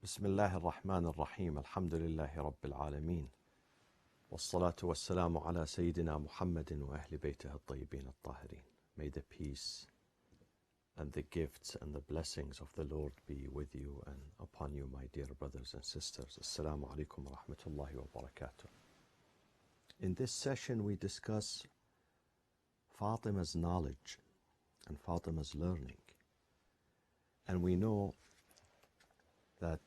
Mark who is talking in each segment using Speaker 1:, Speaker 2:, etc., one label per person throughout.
Speaker 1: بسم الله الرحمن الرحيم الحمد لله رب العالمين والصلاة والسلام على سيدنا محمد وأهل بيته الطيبين الطاهرين. May the peace and the gifts and the blessings of the Lord be with you and upon you, my dear brothers and sisters. Assalamu alaikum wa rahmatullahi wa barakatuh. In this session we discuss Fatima's knowledge and Fatima's learning. And we know that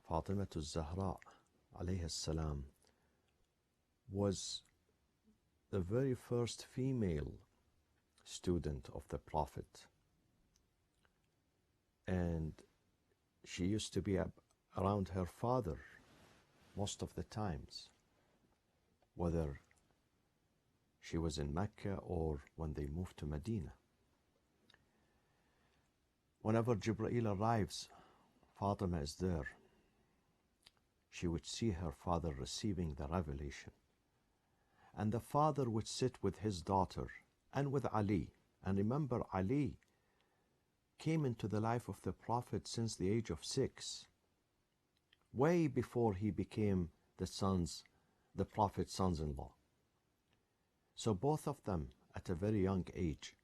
Speaker 1: Fatima al-Zahra alayhi salam was the very first female student of the Prophet, and she used to be around her father most of the times, whether she was in Mecca or when they moved to Medina. Whenever Jibreel arrives, Fatima is there. She would see her father receiving the revelation. And the father would sit with his daughter and with Ali. And remember, Ali came into the life of the Prophet since the age of 6, way before he became the Prophet's sons-in-law. So both of them, at a very young age,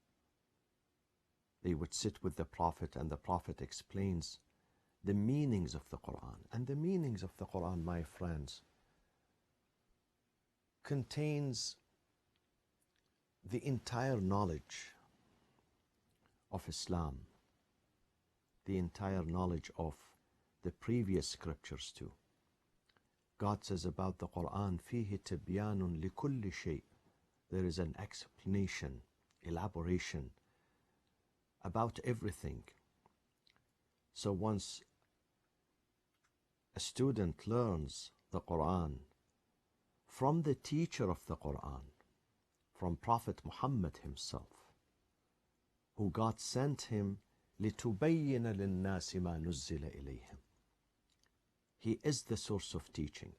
Speaker 1: they would sit with the Prophet, and the Prophet explains the meanings of the Quran. And the meanings of the Quran, my friends, contains the entire knowledge of Islam, the entire knowledge of the previous scriptures too. God says about the Quran, فِيهِ تِبْيَانٌ لِكُلِّ شَيْءٍ. There is an explanation, elaboration about everything. So once a student learns the Quran from the teacher of the Quran, from Prophet Muhammad himself, who God sent him لِتُبَيِّنَ لِلنَّاسِ مَا نُزِّلَ إِلَيْهِمْ. He is the source of teaching.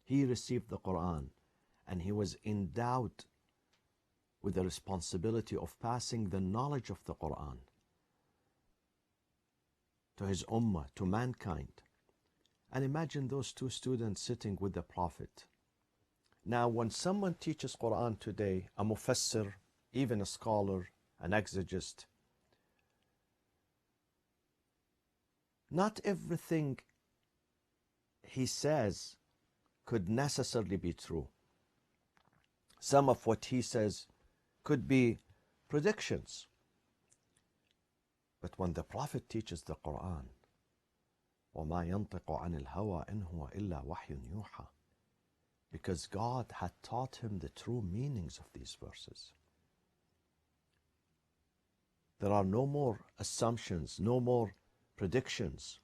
Speaker 1: He received the Quran and he was endowed with the responsibility of passing the knowledge of the Quran to his ummah, to mankind. And imagine those two students sitting with the Prophet. Now, when someone teaches Quran today, a mufassir, even a scholar, an exegist, not everything he says could necessarily be true. Some of what he says could be predictions. But when the Prophet teaches the Quran, وَمَا يَنطِقُ عَنِ الْهَوَىٰ إِنْ هُوَ إِلَّا وَحْيٌ يُوحَىٰ, because God had taught him the true meanings of these verses. There are no more assumptions, no more predictions.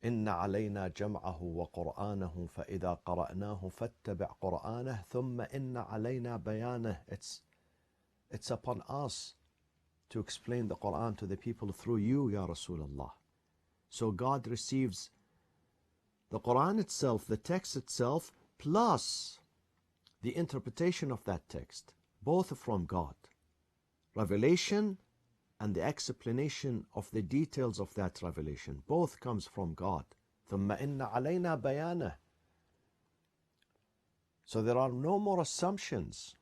Speaker 1: إِنَّ عَلَيْنَا جَمْعَهُ وَقُرْآنَهُ فَإِذَا قَرَأْنَاهُ فَاتَّبِعْ قُرْآنَهُ ثُمَّ إِنَّ عَلَيْنَا بَيَانَهُ. It's upon us to explain the Quran to the people through you, Ya Rasulullah. So God receives the Quran itself, the text itself, plus the interpretation of that text, both from God. Revelation and the explanation of the details of that revelation, both comes from God. ثُمَّ إِنَّ عَلَيْنَا بَيَانَهُ. So there are no more assumptions.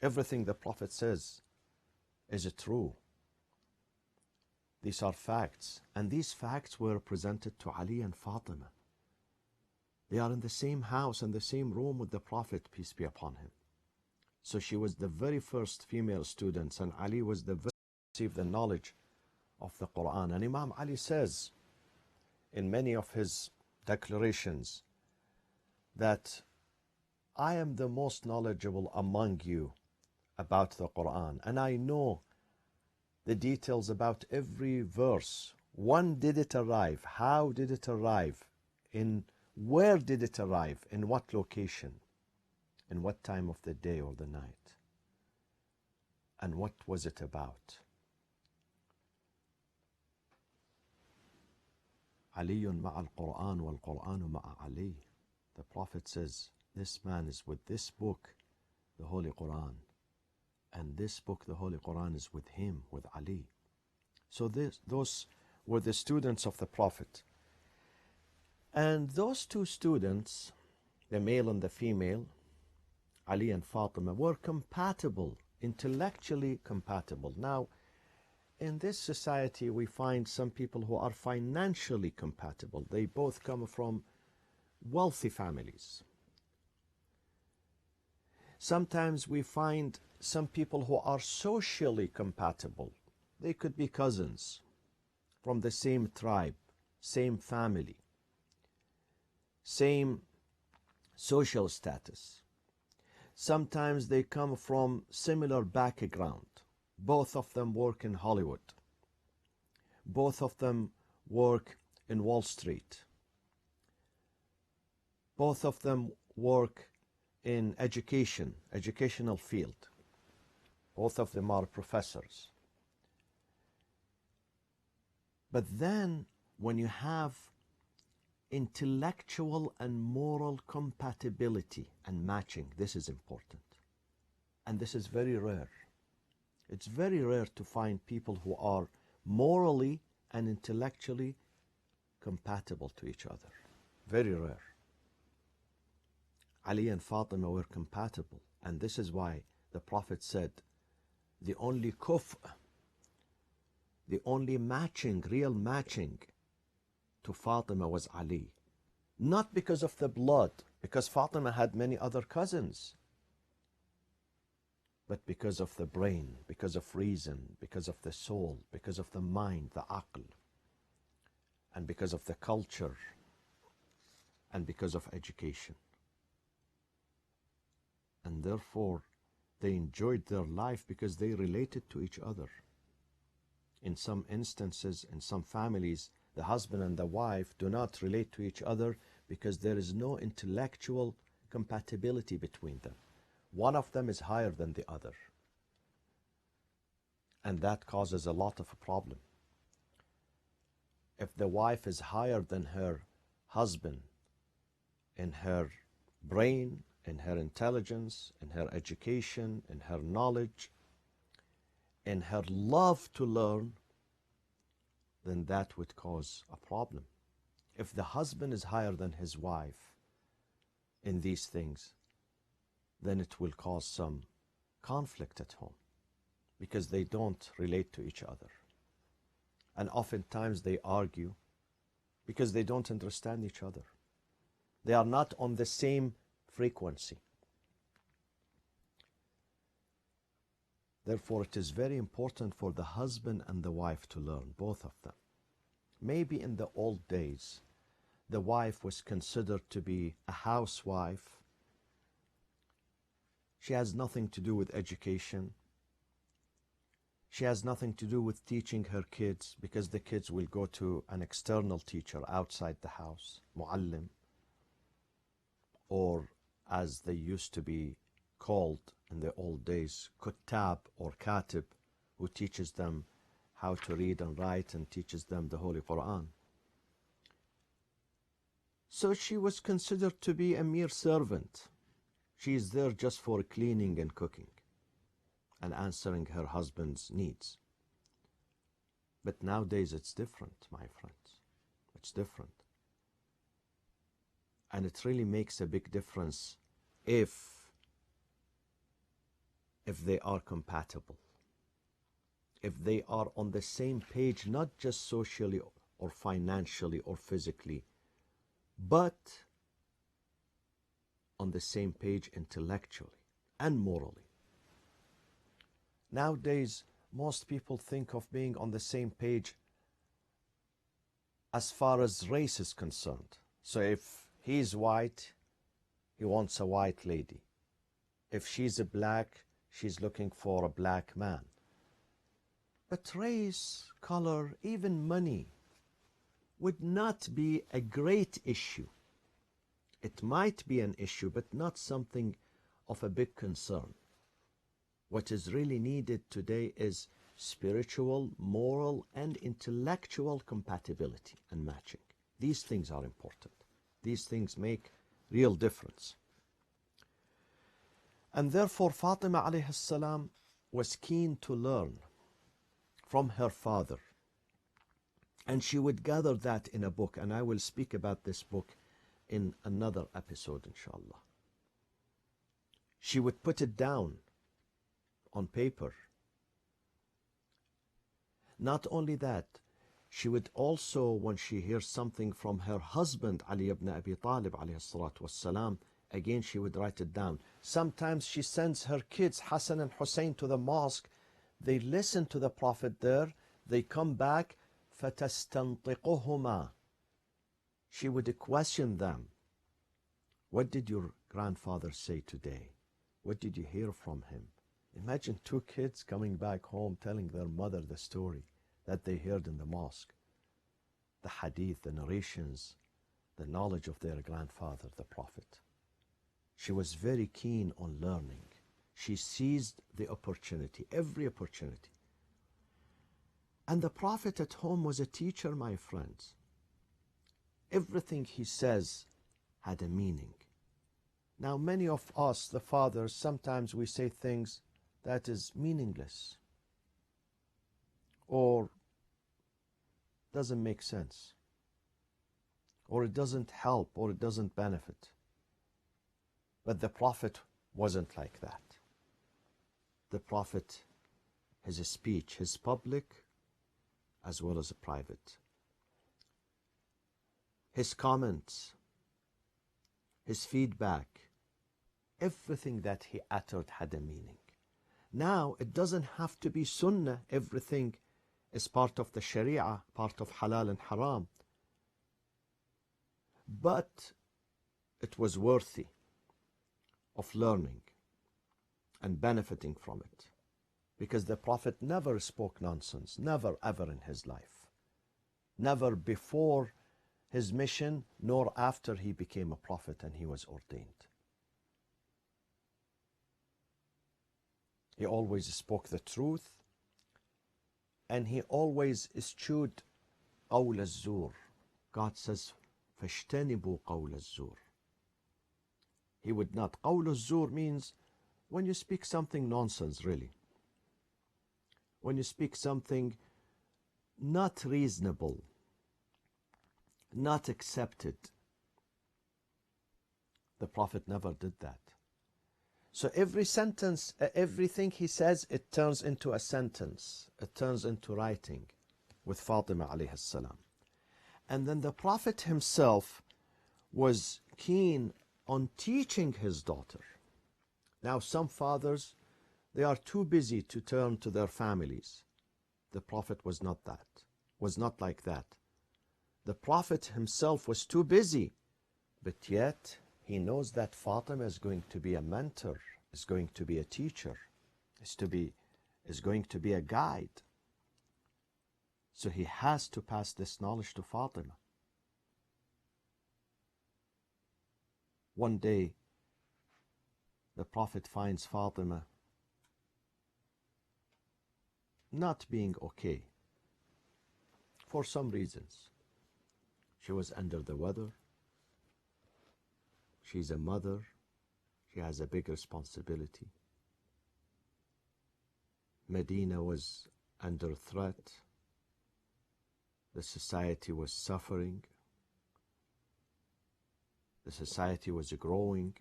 Speaker 1: Everything the Prophet says is true. These are facts, and these facts were presented to Ali and Fatima. They are in the same house and the same room with the Prophet, peace be upon him. So she was the very first female student, and Ali was the first to receive the knowledge of the Quran. And Imam Ali says in many of his declarations that I am the most knowledgeable among you about the Quran, and I know the details about every verse. When did it arrive? How did it arrive? Where did it arrive? In what location? In what time of the day or the night? And what was it about? علي مع القرآن والقرآن مع علي. The Prophet says, this man is with this book, the Holy Quran, and this book, the Holy Quran, is with him, with Ali. So those were the students of the Prophet. And those two students, the male and the female, Ali and Fatima, were compatible, intellectually compatible. Now, in this society, we find some people who are financially compatible. They both come from wealthy families. Sometimes we find some people who are socially compatible. They could be cousins from the same tribe, same family, same social status. Sometimes they come from similar background. Both of them work in Hollywood. Both of them work in Wall Street. Both of them work in educational field. Both of them are professors. But then when you have intellectual and moral compatibility and matching, this is important. And this is very rare. It's very rare to find people who are morally and intellectually compatible to each other. Very rare. Ali and Fatima were compatible, and this is why the Prophet said the only kuf, the only matching, real matching to Fatima was Ali. Not because of the blood, because Fatima had many other cousins, but because of the brain, because of reason, because of the soul, because of the mind, the aql, and because of the culture, and because of education. And therefore, they enjoyed their life because they related to each other. In some instances, in some families, the husband and the wife do not relate to each other because there is no intellectual compatibility between them. One of them is higher than the other. And that causes a lot of a problem. If the wife is higher than her husband in her brain, in her intelligence, in her education, in her knowledge, in her love to learn, then that would cause a problem. If the husband is higher than his wife in these things, then it will cause some conflict at home because they don't relate to each other. And oftentimes they argue because they don't understand each other. They are not on the same frequency. Therefore, it is very important for the husband and the wife to learn, both of them. Maybe in the old days, the wife was considered to be a housewife. She has nothing to do with education. She has nothing to do with teaching her kids because the kids will go to an external teacher outside the house, muallim, or as they used to be called in the old days, kuttab or katib, who teaches them how to read and write and teaches them the Holy Quran. So she was considered to be a mere servant. She is there just for cleaning and cooking and answering her husband's needs. But nowadays it's different, my friends. It's different. And it really makes a big difference if they are compatible, if they are on the same page, not just socially or financially or physically, but on the same page intellectually and morally. Nowadays, most people think of being on the same page as far as race is concerned. So if he's white, he wants a white lady. If she's a black, she's looking for a black man. But race, color, even money would not be a great issue. It might be an issue, but not something of a big concern. What is really needed today is spiritual, moral, and intellectual compatibility and matching. These things are important. These things make real difference. And therefore, Fatima alayhi salam was keen to learn from her father. And she would gather that in a book, and I will speak about this book in another episode, inshallah. She would put it down on paper. Not only that, she would also, when she hears something from her husband, Ali ibn Abi Talib, alayhi salatu wassalam, again she would write it down. Sometimes she sends her kids, Hassan and Hussein, to the mosque. They listen to the Prophet there. They come back, فَتَسْتَنْطِقُهُمَا. She would question them. What did your grandfather say today? What did you hear from him? Imagine two kids coming back home telling their mother the story that they heard in the mosque. The hadith, the narrations, the knowledge of their grandfather, the Prophet. She was very keen on learning. She seized the opportunity, every opportunity. And the Prophet at home was a teacher, my friends. Everything he says had a meaning. Now, many of us, the fathers, sometimes we say things that is meaningless or doesn't make sense, or it doesn't help, or it doesn't benefit. But the Prophet wasn't like that. The Prophet, his speech, his public as well as a private, his comments, his feedback, everything that he uttered had a meaning. Now, it doesn't have to be sunnah. Everything is part of the sharia, part of halal and haram. But it was worthy of learning and benefiting from it. Because the Prophet never spoke nonsense, never ever in his life. Never before his mission, nor after he became a prophet and he was ordained. He always spoke the truth, and he always eschewed قول الزور. God says, فاجتنبوا قول الزور. He would not. قول الزور means when you speak something nonsense, really. When you speak something not reasonable, not accepted. The Prophet never did that. So every sentence, everything he says, it turns into a sentence. It turns into writing with Fatima alayhi salam. And then the Prophet himself was keen on teaching his daughter. Now some fathers, they are too busy to turn to their families. The Prophet was not like that. The Prophet himself was too busy, but yet he knows that Fatima is going to be a mentor, is going to be a teacher, is going to be a guide. So he has to pass this knowledge to Fatima. One day, the Prophet finds Fatima not being okay for some reasons. She was under the weather. She's a mother. She has a big responsibility. Medina was under threat. The society was suffering. The society was growing.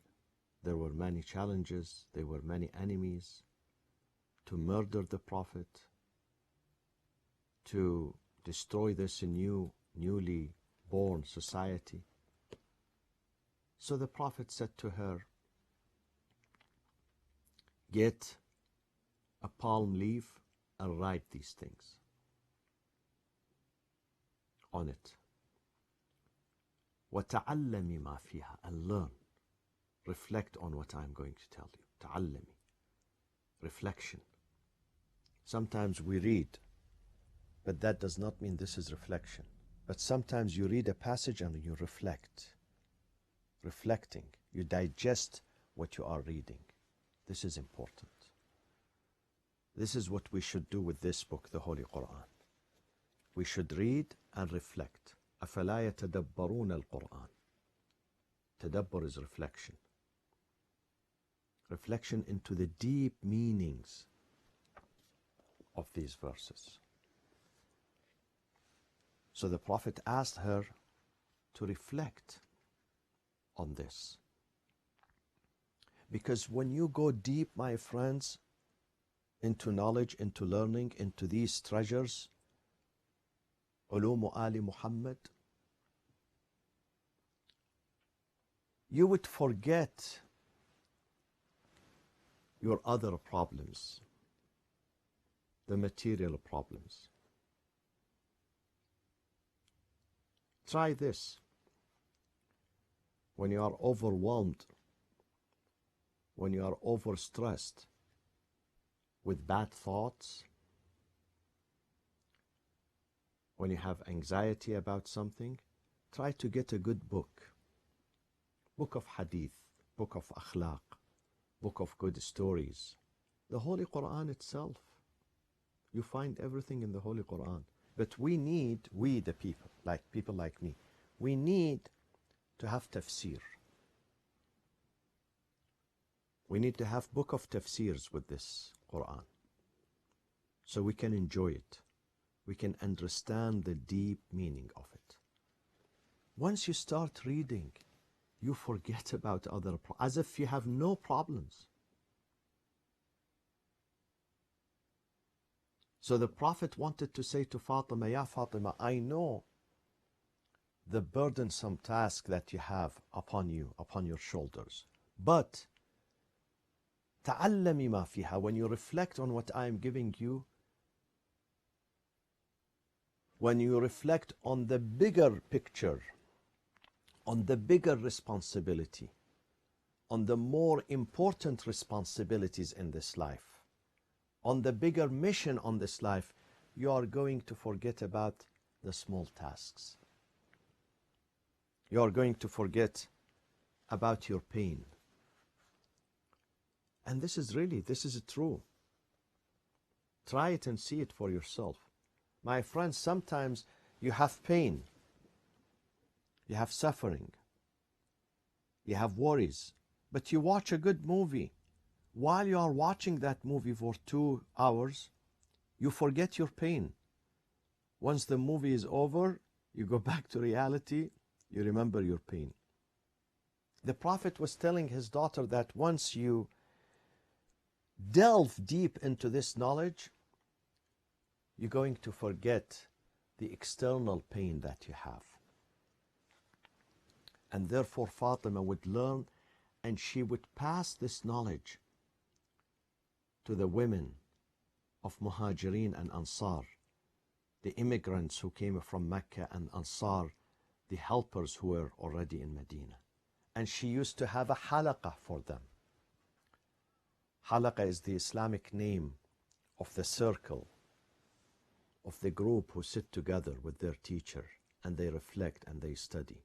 Speaker 1: There were many challenges. There were many enemies to murder the Prophet, to destroy this newly born society. So the Prophet said to her, get a palm leaf and write these things on it. وَتَعَلَّمِ مَا فِيهَا, and learn. Reflect on what I'm going to tell you. تَعَلَّمِ, reflection. Sometimes we read, but that does not mean this is reflection. But sometimes you read a passage and you reflect. Reflecting, you digest what you are reading. This is important. This is what we should do with this book, the Holy Quran. We should read and reflect. أَفَلَا يَتَدَبَّرُونَ الْقُرْآنَ. Tadabbur is reflection. Reflection into the deep meanings of these verses. So the Prophet asked her to reflect on this. Because when you go deep, my friends, into knowledge, into learning, into these treasures, Ulum Ali Muhammad, you would forget your other problems, the material problems. Try this. When you are overwhelmed, when you are overstressed with bad thoughts, when you have anxiety about something, try to get a good book. Book of hadith, book of akhlaq, book of good stories. The Holy Quran itself. You find everything in the Holy Quran. But we the people like me, we need to have tafsir. We need to have book of tafsirs with this Quran, so we can enjoy it. We can understand the deep meaning of it. Once you start reading, you forget about other problems, as if you have no problems. So the Prophet wanted to say to Fatima, Ya Fatima, I know the burdensome task that you have upon you, upon your shoulders. But تعلمي ما فيها, when you reflect on what I am giving you, when you reflect on the bigger picture, on the bigger responsibility, on the more important responsibilities in this life, on the bigger mission on this life, you are going to forget about the small tasks. You are going to forget about your pain. And this is true. Try it and see it for yourself. My friends, sometimes you have pain, you have suffering, you have worries, but you watch a good movie. While you are watching that movie for 2 hours, you forget your pain. Once the movie is over, you go back to reality, you remember your pain. The Prophet was telling his daughter that once you delve deep into this knowledge, you're going to forget the external pain that you have. And therefore Fatima would learn, and she would pass this knowledge to the women of Muhajirin and Ansar, the immigrants who came from Mecca, and Ansar, the helpers who were already in Medina. And she used to have a halaqah for them. Halaqah is the Islamic name of the circle, of the group who sit together with their teacher and they reflect and they study.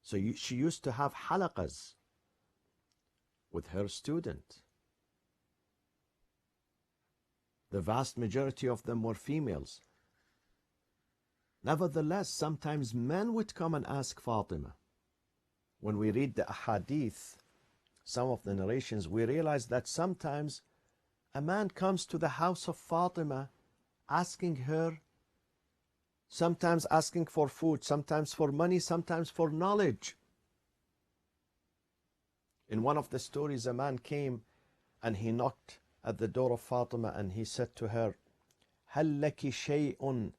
Speaker 1: So she used to have halaqas with her student. The vast majority of them were females. Nevertheless, sometimes men would come and ask Fatima. When we read the ahadith, some of the narrations, we realize that sometimes a man comes to the house of Fatima asking her, sometimes asking for food, sometimes for money, sometimes for knowledge. In one of the stories, a man came and he knocked at the door of Fatima and he said to her, هل لك شيء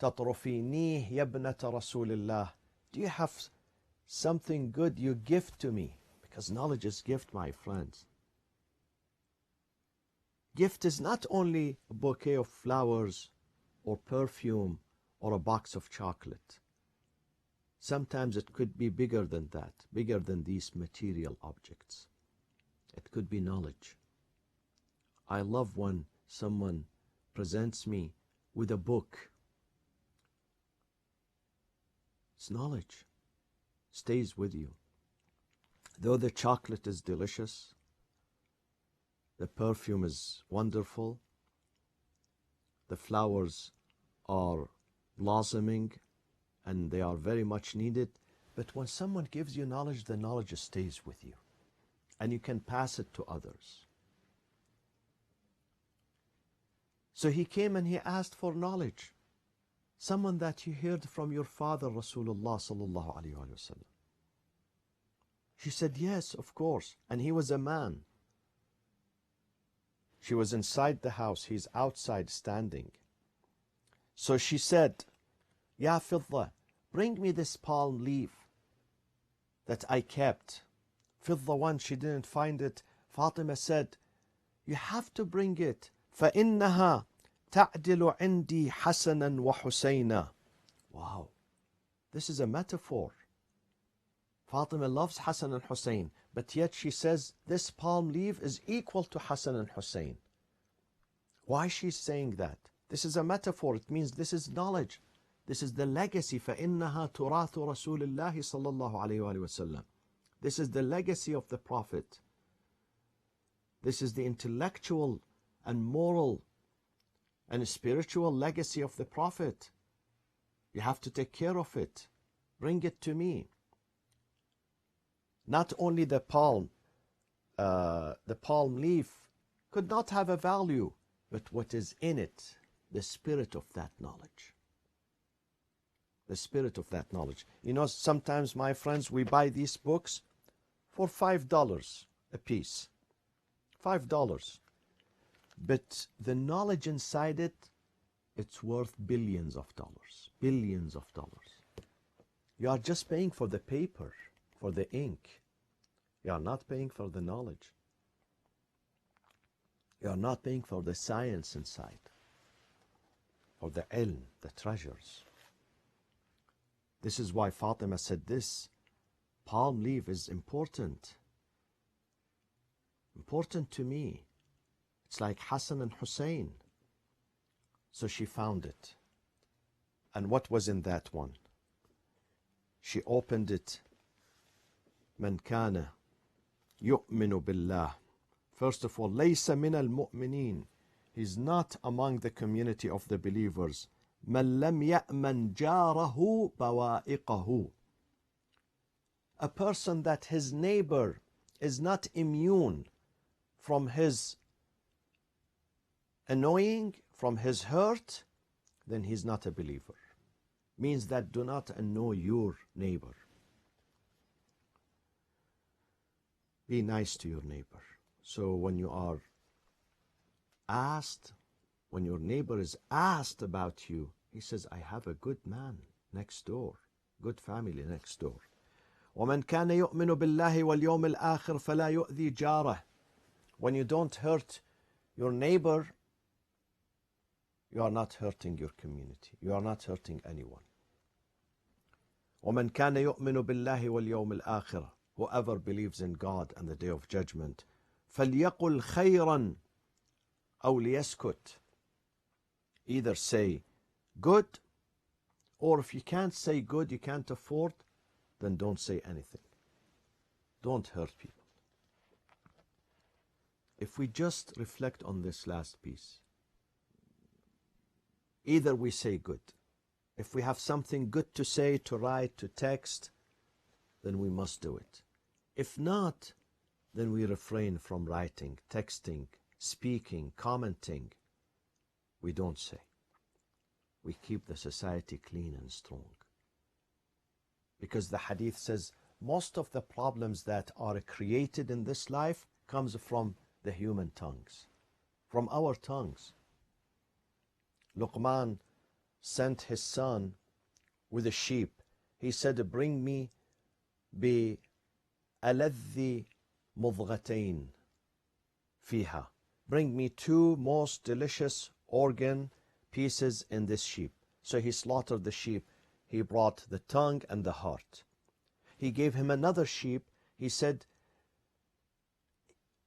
Speaker 1: تطرفينيه يا ابنة رسول الله? Do you have something good you gift to me? Because knowledge is gift, my friends. Gift is not only a bouquet of flowers or perfume or a box of chocolate. Sometimes it could be bigger than that, bigger than these material objects. It could be knowledge. I love when someone presents me with a book. It's knowledge. Stays with you. Though the chocolate is delicious, the perfume is wonderful, the flowers are blossoming and they are very much needed, but when someone gives you knowledge, the knowledge stays with you and you can pass it to others. So he came and he asked for knowledge. Someone that you heard from your father, Rasulullah sallallahu alayhi wa sallam. She said, yes, of course. And he was a man. She was inside the house. He's outside standing. So she said, Ya Fidda, bring me this palm leaf that I kept. Fidda one, she didn't find it. Fatima said, you have to bring it. فَإِنَّهَا تَعْدِلُ عِنْدِي حَسَنًا وَحُسَيْنًا. Wow, this is a metaphor. Fatima loves Hassan and Hussein, but yet she says this palm leaf is equal to Hassan and Hussein. Why she's saying that? This is a metaphor. It means this is knowledge. This is the legacy. فَإِنَّهَا تُرَاثُ رَسُولِ اللَّهِ صَلَّى اللَّهُ عَلَيْهِ وَسَلَّمَ. This is the legacy of the Prophet. This is the intellectual and moral and spiritual legacy of the Prophet. You have to take care of it. Bring it to me. Not only the palm leaf could not have a value, but what is in it, the spirit of that knowledge. The spirit of that knowledge. You know, sometimes, my friends, we buy these books for $5 a piece. $5. But the knowledge inside it, it's worth billions of dollars. Billions of dollars. You are just paying for the paper, for the ink. You are not paying for the knowledge. You are not paying for the science inside, for the ilm, the treasures. This is why Fatima said this palm leaf is important. Important to me. It's like Hassan and Hussein. So she found it. And what was in that one? She opened it. من كان يؤمن بالله. First of all, ليس من المؤمنين. He's not among the community of the believers. من لم يأمن جاره بوائقه. A person that his neighbor is not immune from his annoying, from his hurt, then he's not a believer. Means that do not annoy your neighbor. Be nice to your neighbor. So when you are asked, when your neighbor is asked about you, he says, I have a good man next door, good family next door. وَمَنْ كَانَ يُؤْمِنُ بِاللَّهِ وَالْيَوْمِ الْآخِرِ فَلَا يُؤْذِي جَارَهُ. When you don't hurt your neighbor, you are not hurting your community. You are not hurting anyone. وَمَنْ كَانَ يُؤْمِنُ بِاللَّهِ وَالْيَوْمِ الْآخِرِ. Whoever believes in God and the Day of Judgment, فَلْيَقُلْ خَيْرًا أَوْ لِيَسْكُتْ. Either say good, or if you can't say good, you can't afford, then don't say anything. Don't hurt people. If we just reflect on this last piece, either we say good. If we have something good to say, to write, to text, then we must do it. If not, then we refrain from writing, texting, speaking, commenting. We don't say. We keep the society clean and strong. Because the hadith says most of the problems that are created in this life comes from the human tongues, from our tongues. Luqman sent his son with a sheep. He said, bring me بألذ مضغتين فيها. Bring me two most delicious organ pieces in this sheep. So he slaughtered the sheep. He brought the tongue and the heart. He gave him another sheep. He said,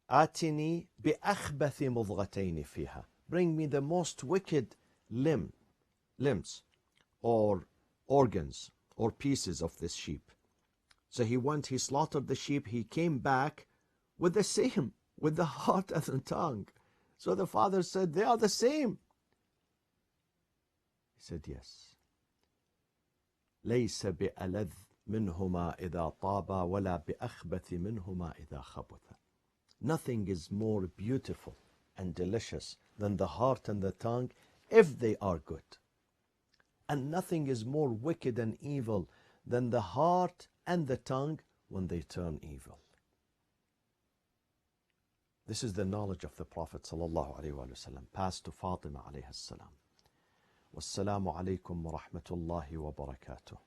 Speaker 1: آتني بأخبث مضغتين فيها. Bring me the most wicked limbs or organs or pieces of this sheep. So he went, he slaughtered the sheep, he came back with the same, with the heart and the tongue. So the father said, they are the same. He said, yes. ليس بألذ منهما إذا طابا ولا بأخبث منهما إذا خبثا. Nothing is more beautiful and delicious than the heart and the tongue if they are good. And nothing is more wicked and evil than the heart and the tongue when they turn evil. This is the knowledge of the Prophet ﷺ, passed to Fatima alayhi salam. Wassalamu alaikum wa rahmatullahi wa barakatuh.